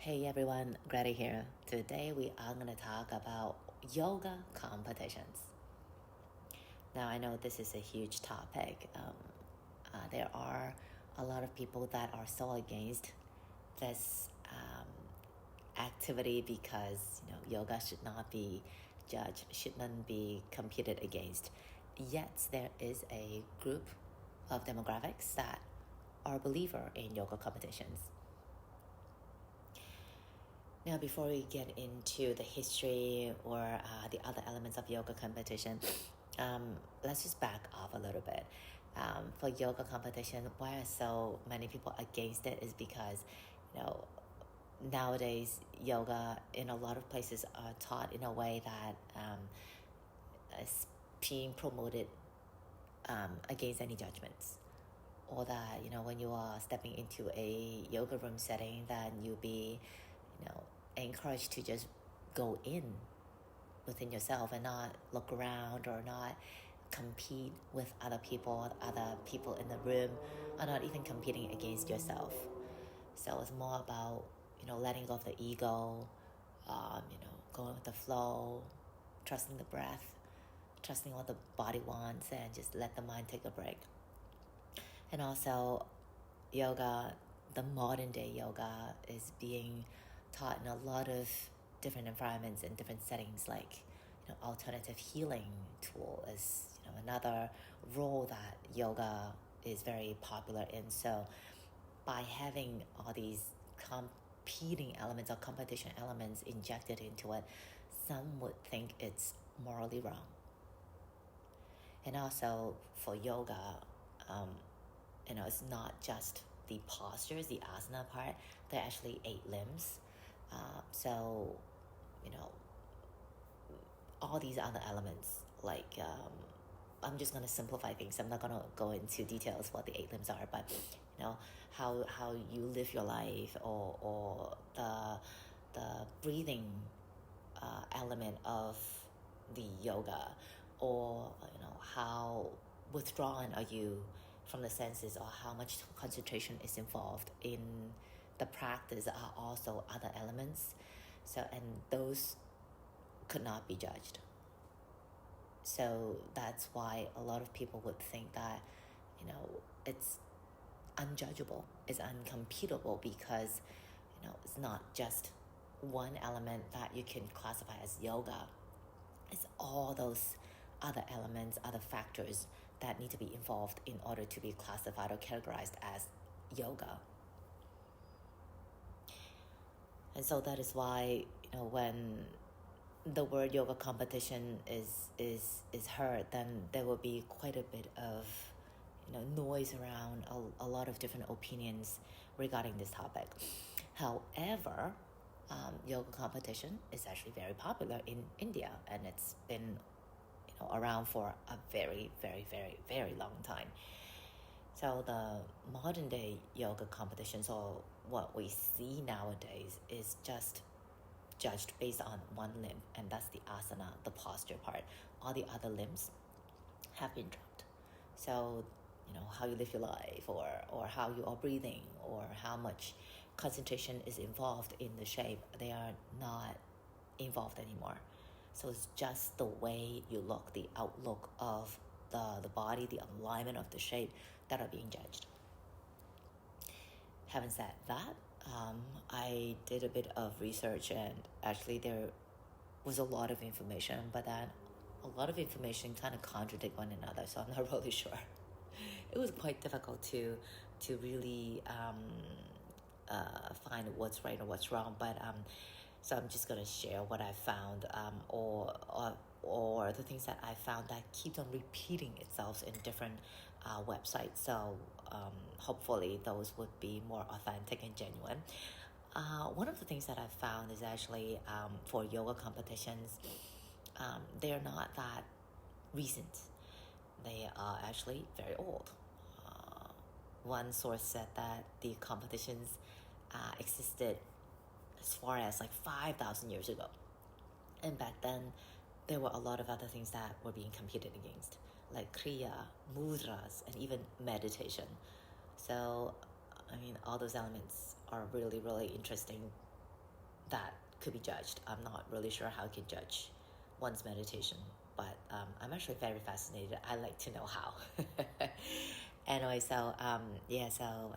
Hey everyone, Greta here. Today we are going to talk about yoga competitions. Now I know this is a huge topic. There are a lot of people that are so against this activity because yoga should not be judged, should not be competed against. Yet there is a group of demographics that are believer in yoga competitions. Now, before we get into the history or the other elements of yoga competition, let's just back off a little bit. For yoga competition, why are so many people against it is because, nowadays yoga in a lot of places are taught in a way that is being promoted against any judgments. Or that, when you are stepping into a yoga room setting, then you'll be, encouraged to just go in within yourself and not look around or not compete with other people in the room, or not even competing against yourself. So it's more about letting go of the ego, going with the flow, trusting the breath, trusting what the body wants, and just let the mind take a break. And also yoga, the modern day yoga, is being taught in a lot of different environments and different settings, like alternative healing tool is another role that yoga is very popular in. So by having all these competing elements or competition elements injected into it, some would think it's morally wrong. And also for yoga, it's not just the postures, the asana part. There are actually 8 limbs. So, all these other elements, like, I'm just going to simplify things. I'm not going to go into details what the 8 limbs are, but, how you live your life, or the breathing element of the yoga, or, how withdrawn are you from the senses, or how much concentration is involved in the practice are also other elements. So, and those could not be judged. So that's why a lot of people would think that, it's unjudgeable, it's uncomputable, because, it's not just one element that you can classify as yoga. It's all those other elements, other factors that need to be involved in order to be classified or categorized as yoga. And so that is why, when the word yoga competition is heard, then there will be quite a bit of noise around a lot of different opinions regarding this topic. However, yoga competition is actually very popular in India, and it's been around for a very, very, very, very long time. So the modern day yoga competitions, or what we see nowadays, is just judged based on one limb, and that's the asana, the posture part. All the other limbs have been dropped. So, how you live your life, or how you are breathing, or how much concentration is involved in the shape, they are not involved anymore. So it's just the way you look, the outlook of the body, the alignment of the shape that are being judged. Having said that, I did a bit of research, and actually there was a lot of information, but then a lot of information kind of contradict one another, so I'm not really sure. It was quite difficult to really find what's right or what's wrong, but so I'm just gonna share what I found, or the things that I found that keeps on repeating itself in different websites. So hopefully those would be more authentic and genuine. One of the things that I found is actually for yoga competitions, they're not that recent. They are actually very old. One source said that the competitions existed as far as like 5,000 years ago. And back then, there were a lot of other things that were being competed against, like kriya, mudras, and even meditation. So, all those elements are really, really interesting that could be judged. I'm not really sure how you can judge one's meditation, but I'm actually very fascinated. I like to know how. Anyway, so so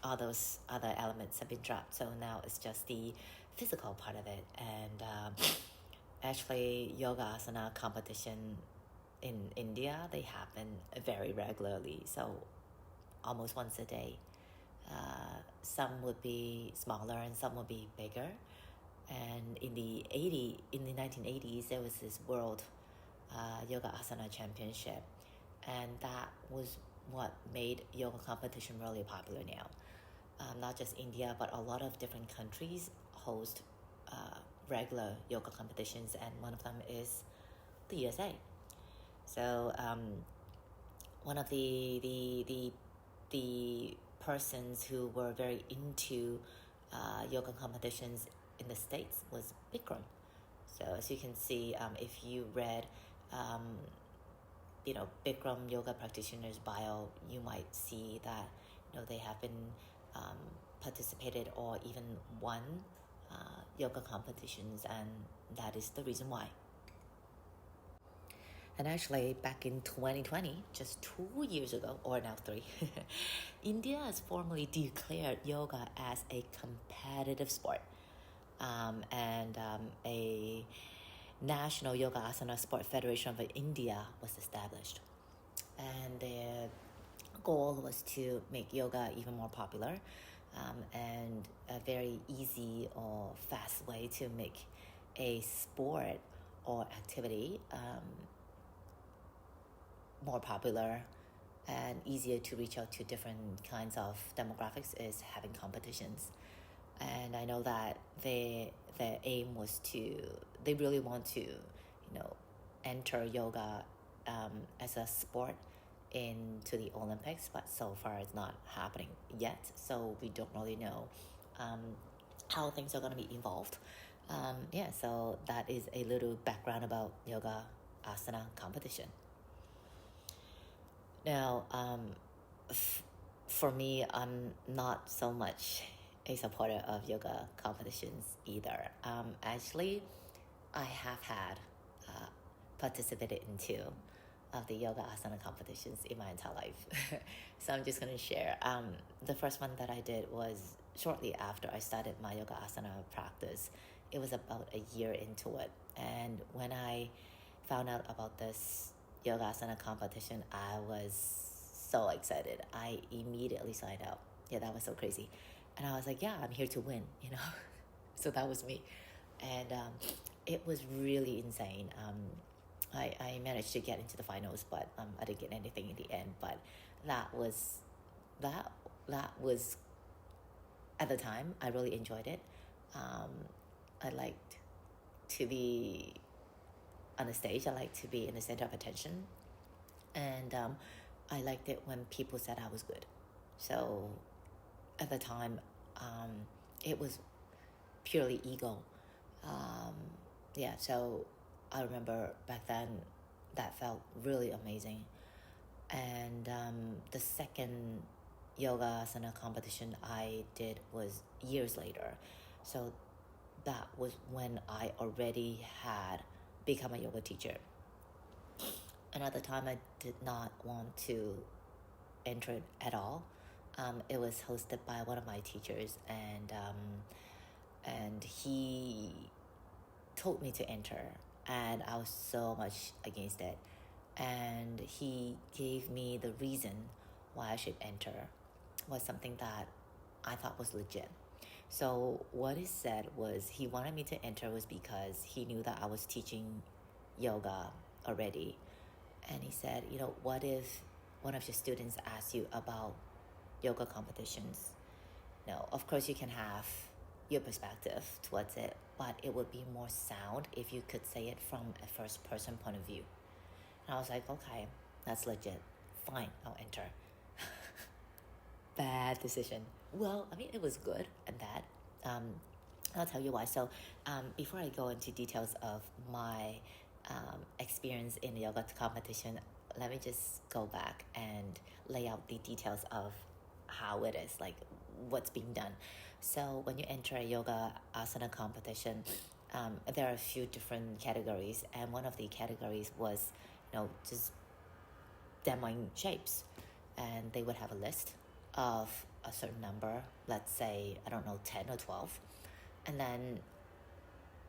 all those other elements have been dropped. So now it's just the physical part of it. And actually, yoga asana competition in India, they happen very regularly. So almost once a day. Some would be smaller and some would be bigger. And in the 1980s, there was this world yoga asana championship, and that was what made yoga competition really popular now. Not just India, but a lot of different countries host regular yoga competitions, and one of them is the USA. So one of the persons who were very into yoga competitions in the States was Bikram. So as you can see, if you read Bikram yoga practitioner's bio, you might see that they have been participated or even won yoga competitions, and that is the reason why. And actually, back in 2020, just 2 years ago, or now 3, India has formally declared yoga as a competitive sport. And a National Yoga Asana Sport Federation of India was established. And their goal was to make yoga even more popular, and a very easy or fast way to make a sport or activity more popular and easier to reach out to different kinds of demographics is having competitions. And I know that their aim was they really want to, enter yoga as a sport into the Olympics, but so far it's not happening yet. So we don't really know how things are going to be involved. So that is a little background about yoga asana competition. Now, for me, I'm not so much a supporter of yoga competitions either. Actually, I have had participated in 2 of the yoga asana competitions in my entire life. So I'm just going to share. The first one that I did was shortly after I started my yoga asana practice. It was about a year into it. And when I found out about this yoga asana competition, I was so excited. I immediately signed up. Yeah, that was so crazy. And I was like, yeah, I'm here to win, So that was me. And it was really insane. I managed to get into the finals, but I didn't get anything in the end. But that was at the time, I really enjoyed it. I liked to be on the stage. I liked to be in the center of attention. And I liked it when people said I was good. So at the time, it was purely ego. So I remember back then that felt really amazing. And the second yoga asana competition I did was years later. So that was when I already had become a yoga teacher. And at the time, I did not want to enter it at all. It was hosted by one of my teachers, and he told me to enter, and I was so much against it. And he gave me the reason why I should enter was something that I thought was legit. So what he said was he wanted me to enter was because he knew that I was teaching yoga already. And he said, what if one of your students asks you about yoga competitions? No, of course you can have your perspective towards it, but it would be more sound if you could say it from a first person point of view. And I was like, okay, that's legit. Fine, I'll enter. Bad decision. Well, it was good and bad. I'll tell you why. So before I go into details of my experience in the yoga competition, let me just go back and lay out the details of how it is, like what's being done. So when you enter a yoga asana competition, there are a few different categories, and one of the categories was, just demoing shapes, and they would have a list of a certain number, let's say, I don't know, 10 or 12, and then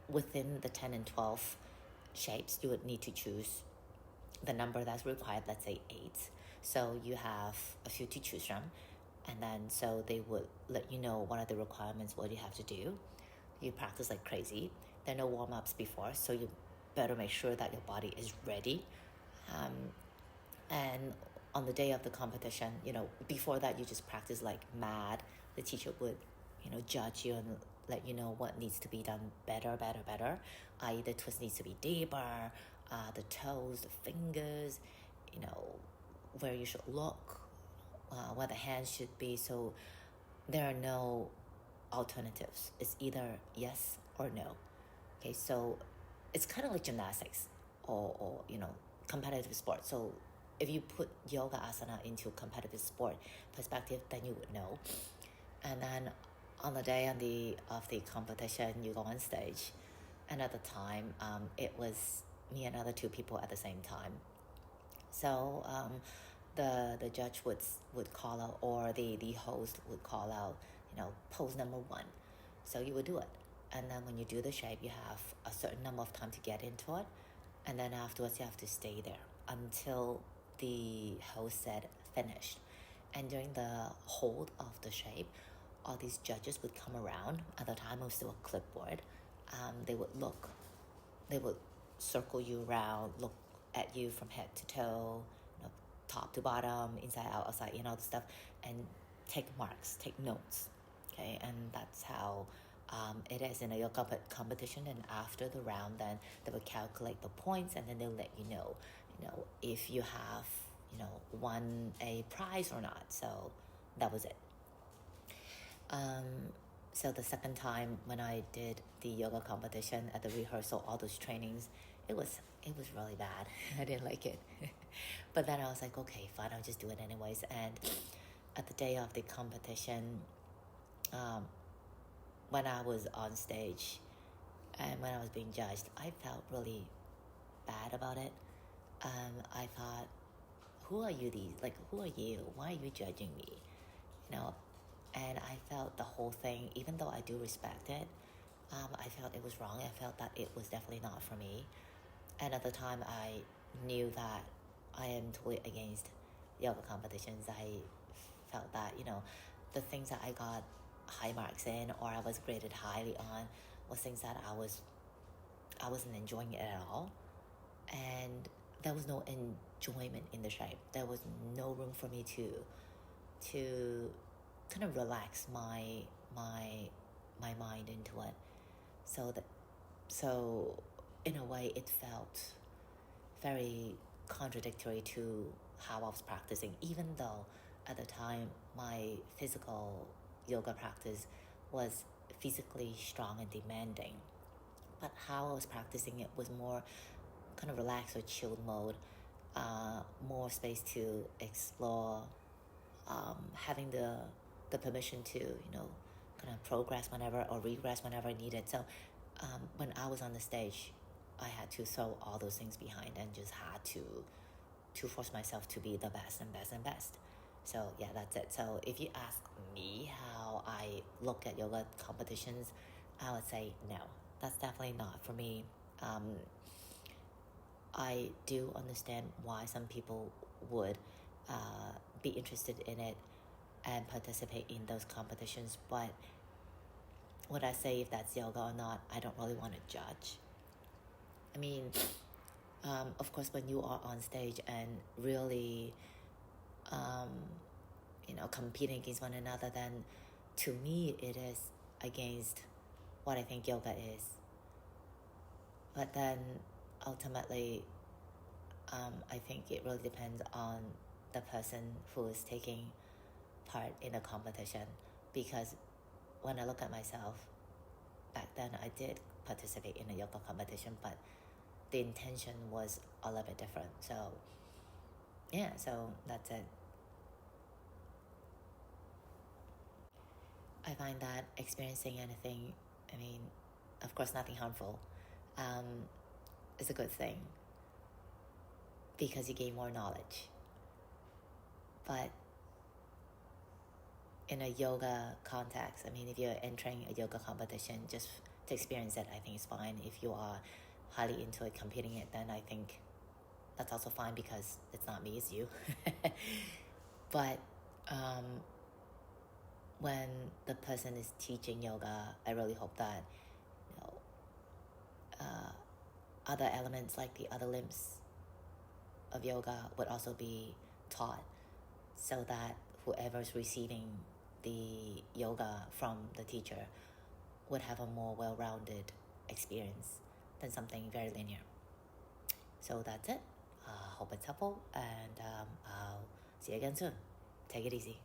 within the 10 and 12 shapes, you would need to choose the number that's required, let's say 8. So you have a few to choose from, and then so they would let you know what are the requirements, what you have to do. You practice like crazy. There are no warm-ups before, so you better make sure that your body is ready. And on the day of the competition, before that you just practice like mad. The teacher would, judge you and let you know what needs to be done better, i.e. the twist needs to be deeper, the toes, the fingers, where you should look, where the hands should be. So there are no alternatives. It's either yes or no. Okay, so it's kind of like gymnastics or competitive sport. So if you put yoga asana into competitive sport perspective, then you would know. And then on the day of the competition, you go on stage, and at the time, it was me and other 2 people at the same time. So the judge would call out, or the host would call out, pose number 1. So you would do it, and then when you do the shape, you have a certain number of time to get into it, and then afterwards you have to stay there until the host said finished. And during the hold of the shape, all these judges would come around. At the time, it was still a clipboard. They would circle you around, look at you from head to toe, top to bottom, inside out, outside, the stuff, and take marks, take notes. Okay, and that's how it is in a yoga competition. And after the round, then they would calculate the points, and then they'll let you know, if you have, won a prize or not. So that was it. So the second time when I did the yoga competition, at the rehearsal, all those trainings, it was really bad. I didn't like it. But then I was like, okay, fine, I'll just do it anyways. And at the day of the competition, when I was on stage and when I was being judged, I felt really bad about it. I thought, who are you? Who are you? Why are you judging me? And I felt the whole thing, even though I do respect it, I felt it was wrong. I felt that it was definitely not for me. And at the time, I knew that I am totally against yoga competitions. I felt that, the things that I got high marks in, or I was graded highly on, was things that I wasn't enjoying it at all. And there was no enjoyment in the shape. There was no room for me to kind of relax my mind into it. So in a way, it felt very contradictory to how I was practicing, even though at the time my physical yoga practice was physically strong and demanding. But how I was practicing it was more kind of relaxed or chilled mode, more space to explore, having the permission to, kind of progress whenever or regress whenever I needed. So when I was on the stage, I had to throw all those things behind and just had to force myself to be the best and best and best. So yeah, that's it. So if you ask me how I look at yoga competitions, I would say no, that's definitely not for me. I do understand why some people would be interested in it and participate in those competitions, but would I say if that's yoga or not, I don't really want to judge. I mean, of course, when you are on stage and really, competing against one another, then to me it is against what I think yoga is. But then ultimately, I think it really depends on the person who is taking part in a competition, because when I look at myself, back then I did participate in a yoga competition, but the intention was a little bit different. So yeah, so that's it. I find that experiencing anything, I mean, of course, nothing harmful, is a good thing because you gain more knowledge. But in a yoga context, I mean, if you're entering a yoga competition just to experience it, I think it's fine. If you are highly into it, competing it, then I think that's also fine because it's not me, it's you. But when the person is teaching yoga, I really hope that other elements like the other limbs of yoga would also be taught, so that whoever's receiving the yoga from the teacher would have a more well-rounded experience than something very linear. So that's it. Hope it's helpful, and I'll see you again soon. Take it easy.